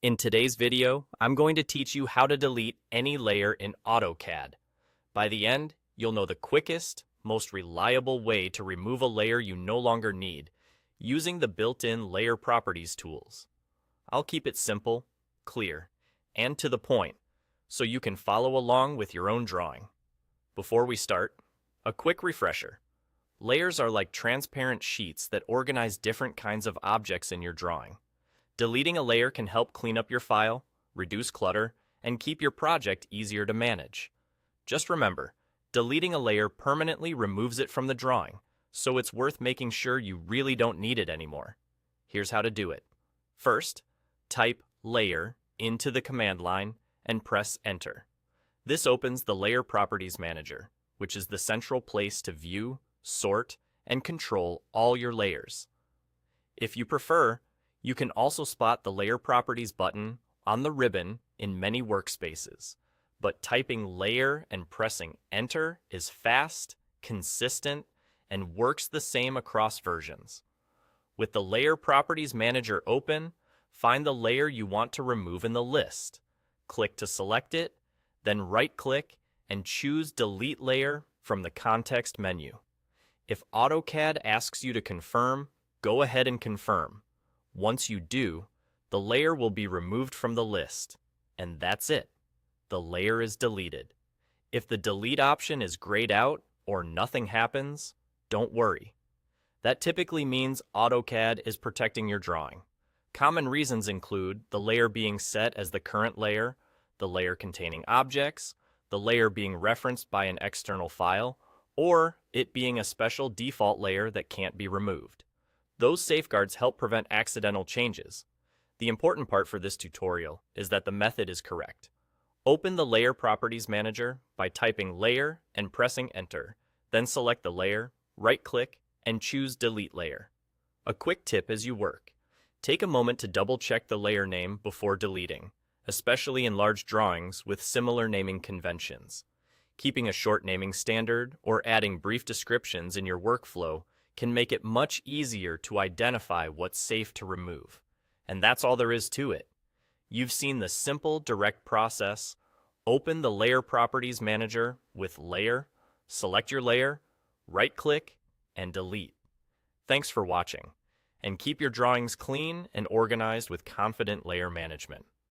In today's video, I'm going to teach you how to delete any layer in AutoCAD. By the end, you'll know the quickest, most reliable way to remove a layer you no longer need using the built-in Layer Properties tools. I'll keep it simple, clear, and to the point, so you can follow along with your own drawing. Before we start, a quick refresher. Layers are like transparent sheets that organize different kinds of objects in your drawing. Deleting a layer can help clean up your file, reduce clutter, and keep your project easier to manage. Just remember, deleting a layer permanently removes it from the drawing, so it's worth making sure you really don't need it anymore. Here's how to do it. First, type Layer into the command line and press Enter. This opens the Layer Properties Manager, which is the central place to view, sort, and control all your layers. If you prefer, you can also spot the Layer Properties button on the ribbon in many workspaces, but typing Layer and pressing Enter is fast, consistent, and works the same across versions. With the Layer Properties Manager open, find the layer you want to remove in the list. Click to select it, then right-click and choose Delete Layer from the context menu. If AutoCAD asks you to confirm, go ahead and confirm. Once you do, the layer will be removed from the list, and that's it. The layer is deleted. If the delete option is grayed out or nothing happens, don't worry. That typically means AutoCAD is protecting your drawing. Common reasons include the layer being set as the current layer, the layer containing objects, the layer being referenced by an external file, or it being a special default layer that can't be removed. Those safeguards help prevent accidental changes. The important part for this tutorial is that the method is correct. Open the Layer Properties Manager by typing Layer and pressing Enter, then select the layer, right-click, and choose Delete Layer. A quick tip as you work. Take a moment to double-check the layer name before deleting, especially in large drawings with similar naming conventions. Keeping a short naming standard or adding brief descriptions in your workflow can make it much easier to identify what's safe to remove. And that's all there is to it. You've seen the simple, direct process. Open the Layer Properties Manager with Layer, select your layer, right-click, and delete. Thanks for watching, and keep your drawings clean and organized with confident layer management.